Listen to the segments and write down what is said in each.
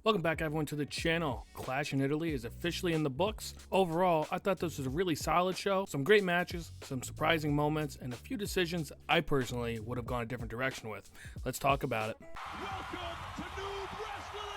Welcome back everyone to the channel. Clash in Italy is officially in the books. Overall, I thought this was a really solid show. Some great matches, some surprising moments, and a few decisions I personally would have gone a different direction with. Let's talk about it. Welcome to NOOB Wrestling!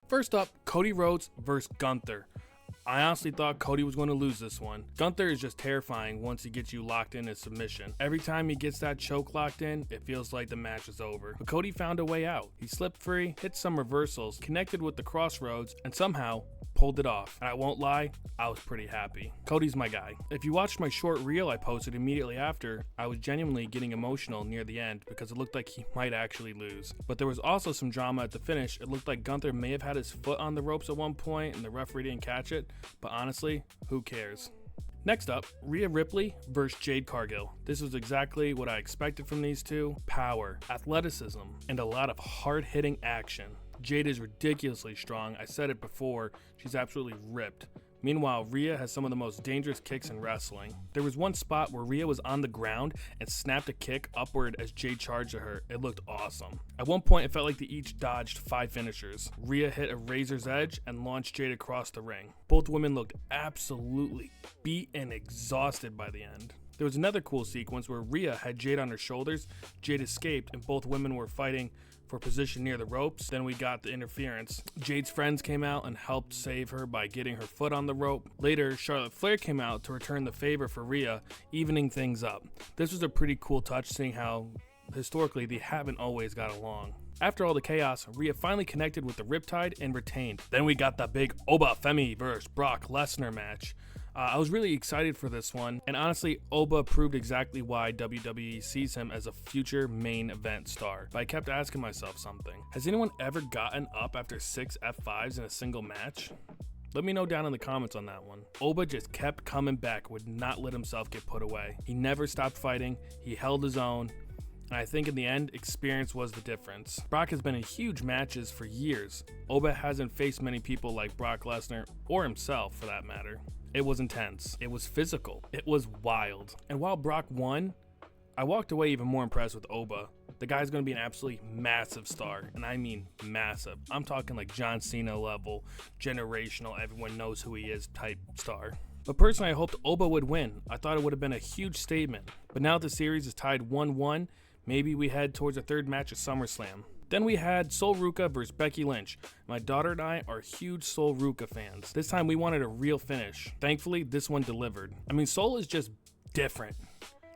First up, Cody Rhodes versus Gunther. I honestly thought Cody was going to lose this one. Gunther is just terrifying once he gets you locked in his submission. Every time he gets that choke locked in, it feels like the match is over. But Cody found a way out. He slipped free, hit some reversals, connected with the crossroads, and somehow pulled it off. And I won't lie, I was pretty happy. Cody's my guy. If you watched my short reel I posted immediately after, I was genuinely getting emotional near the end because it looked like he might actually lose. But there was also some drama at the finish. It looked like Gunther may have had his foot on the ropes at one point and the referee didn't catch it. But honestly, who cares? Next up, Rhea Ripley versus Jade Cargill. This was exactly what I expected from these two. Power, athleticism, and a lot of hard-hitting action. Jade is ridiculously strong. I said it before, she's absolutely ripped. Meanwhile, Rhea has some of the most dangerous kicks in wrestling. There was one spot where Rhea was on the ground and snapped a kick upward as Jade charged at her. It looked awesome. At one point, it felt like they each dodged 5 finishers. Rhea hit a razor's edge and launched Jade across the ring. Both women looked absolutely beat and exhausted by the end. There was another cool sequence where Rhea had Jade on her shoulders, Jade escaped, and both women were fighting for position near the ropes. Then we got the interference. Jade's friends came out and helped save her by getting her foot on the rope. Later, Charlotte Flair came out to return the favor for Rhea, evening things up. This was a pretty cool touch, seeing how historically they haven't always got along. After all the chaos, Rhea finally connected with the Riptide and retained. Then we got the big Oba Femi versus Brock Lesnar match. I was really excited for this one, and honestly, Oba proved exactly why WWE sees him as a future main event star. But I kept asking myself something. Has anyone ever gotten up after 6 F5s in a single match? Let me know down in the comments on that one. Oba just kept coming back, would not let himself get put away. He never stopped fighting, he held his own, and I think in the end, experience was the difference. Brock has been in huge matches for years. Oba hasn't faced many people like Brock Lesnar, or himself for that matter. It was intense, it was physical, it was wild. And while Brock won, I walked away even more impressed with Oba. The guy's gonna be an absolutely massive star, and I mean massive. I'm talking like John Cena level, generational, everyone knows who he is type star. But personally, I hoped Oba would win. I thought it would have been a huge statement. But now that the series is tied 1-1, maybe we head towards a third match at SummerSlam. Then we had Sol Ruca versus Becky Lynch. My daughter and I are huge Sol Ruca fans. This time we wanted a real finish. Thankfully, this one delivered. I mean, Sol is just different.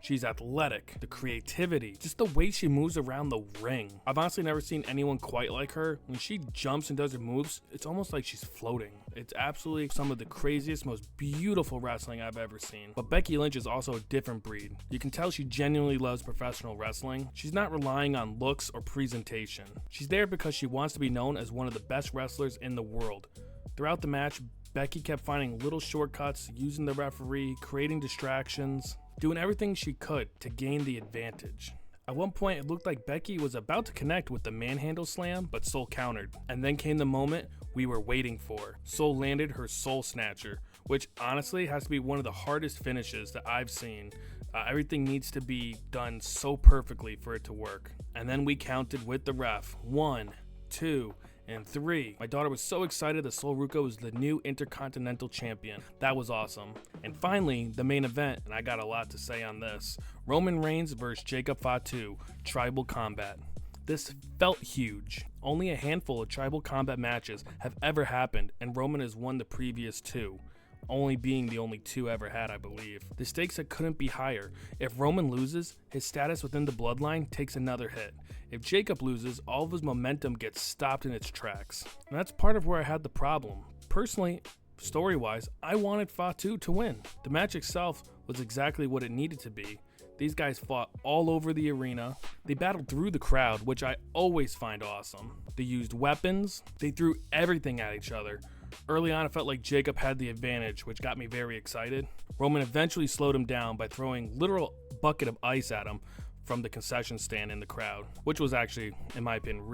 She's athletic, the creativity, just the way she moves around the ring. I've honestly never seen anyone quite like her. When she jumps and does her moves, it's almost like she's floating. It's absolutely some of the craziest, most beautiful wrestling I've ever seen. But Becky Lynch is also a different breed. You can tell she genuinely loves professional wrestling. She's not relying on looks or presentation. She's there because she wants to be known as one of the best wrestlers in the world. Throughout the match, Becky kept finding little shortcuts, using the referee, creating distractions, doing everything she could to gain the advantage. At one point, it looked like Becky was about to connect with the manhandle slam, but Sol countered. And then came the moment we were waiting for. Sol landed her Soul Snatcher, which honestly has to be one of the hardest finishes that I've seen. Everything needs to be done so perfectly for it to work. And then we counted with the ref. 1, 2, and 3. My daughter was so excited that Sol Ruca was the new Intercontinental Champion. That was awesome. And finally, the main event, and I got a lot to say on this. Roman Reigns versus Jacob Fatu, Tribal Combat. This felt huge. Only a handful of Tribal Combat matches have ever happened, and Roman has won the previous 2. Only being the only 2 ever had, I believe. The stakes couldn't be higher. If Roman loses, his status within the bloodline takes another hit. If Jacob loses, all of his momentum gets stopped in its tracks. And that's part of where I had the problem. Personally, story-wise, I wanted Fatu to win. The match itself was exactly what it needed to be. These guys fought all over the arena. They battled through the crowd, which I always find awesome. They used weapons. They threw everything at each other. Early on, it felt like Jacob had the advantage, which got me very excited. Roman eventually slowed him down by throwing literal bucket of ice at him from the concession stand in the crowd, which was actually, in my opinion,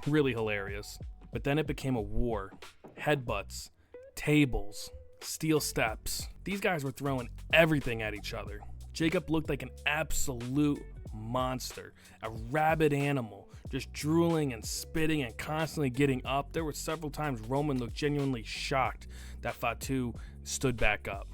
really hilarious. But then it became a war. Headbutts, tables, steel steps. These guys were throwing everything at each other. Jacob looked like an absolute monster, a rabid animal, just drooling and spitting and constantly getting up. There were several times Roman looked genuinely shocked that Fatu stood back up.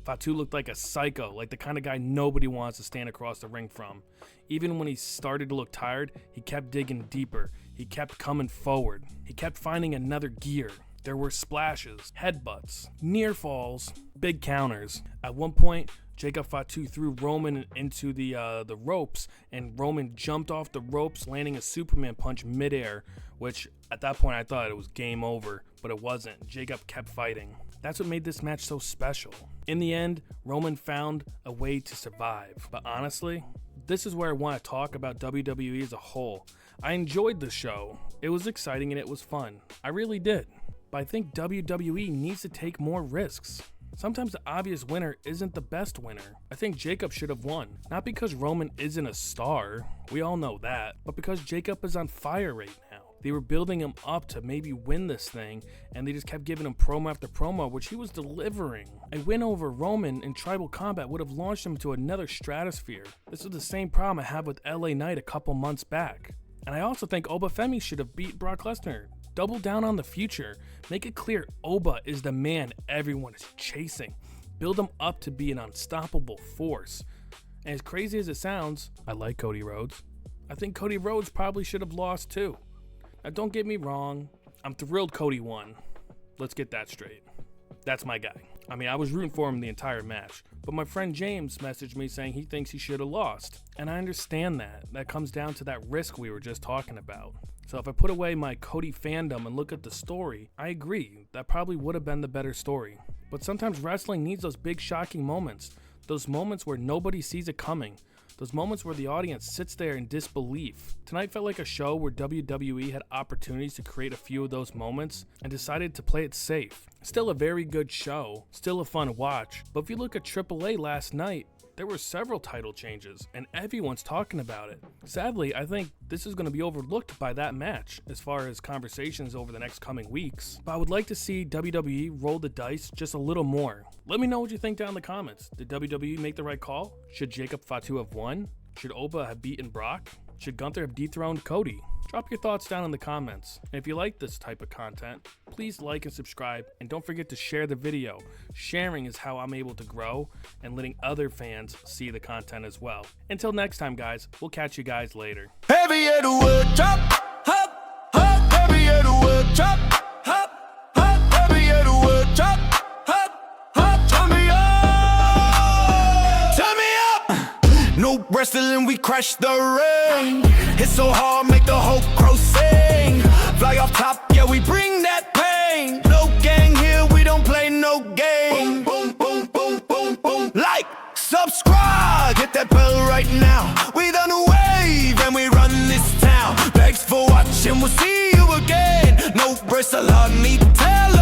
Fatu looked like a psycho, like the kind of guy nobody wants to stand across the ring from. Even when he started to look tired, he kept digging deeper. He kept coming forward. He kept finding another gear. There were splashes, headbutts, near falls, big counters. At one point, Jacob Fatu threw Roman into the ropes, and Roman jumped off the ropes, landing a Superman punch midair, which at that point I thought it was game over, but it wasn't. Jacob kept fighting. That's what made this match so special. In the end, Roman found a way to survive. But honestly, this is where I want to talk about WWE as a whole. I enjoyed the show. It was exciting and it was fun. I really did. But I think WWE needs to take more risks. Sometimes the obvious winner isn't the best winner. I think Jacob should have won. Not because Roman isn't a star, we all know that, but because Jacob is on fire right now. They were building him up to maybe win this thing, and they just kept giving him promo after promo, which he was delivering. A win over Roman in Tribal Combat would have launched him to another stratosphere. This is the same problem I had with LA Knight a couple months back. And I also think Obafemi should have beat Brock Lesnar. Double down on the future. Make it clear Oba is the man everyone is chasing. Build him up to be an unstoppable force. And as crazy as it sounds, I like Cody Rhodes. I think Cody Rhodes probably should have lost too. Now don't get me wrong, I'm thrilled Cody won. Let's get that straight. That's my guy. I mean, I was rooting for him the entire match, but my friend James messaged me saying he thinks he should have lost. And I understand that. That comes down to that risk we were just talking about. So if I put away my Cody fandom and look at the story, I agree, that probably would have been the better story. But sometimes wrestling needs those big shocking moments, those moments where nobody sees it coming, those moments where the audience sits there in disbelief. Tonight felt like a show where WWE had opportunities to create a few of those moments and decided to play it safe. Still a very good show, still a fun watch, but if you look at AAA last night, there were several title changes, and everyone's talking about it. Sadly, I think this is going to be overlooked by that match as far as conversations over the next coming weeks. But I would like to see WWE roll the dice just a little more. Let me know what you think down in the comments. Did WWE make the right call? Should Jacob Fatu have won? Should Oba have beaten Brock? Should Gunther have dethroned Cody? Drop your thoughts down in the comments. And if you like this type of content, please like and subscribe, and don't forget to share the video. Sharing is how I'm able to grow and letting other fans see the content as well. Until next time, guys, we'll catch you guys later. Heavy at the wood chop, hop, hop. Heavy at the wood chop, hop, hop. Heavy at the wood chop, hop, hop. Turn me up, turn me up. NOOB wrestling, we crush the ring. Hit so hard, make the whole crow sing. Fly off top, yeah, we bring that pain. No gang here, we don't play no game. Boom, boom, boom, boom, boom, boom. Like, subscribe, hit that bell right now. We done a wave and we run this town. Thanks for watching, we'll see you again. No bristle, I need to tell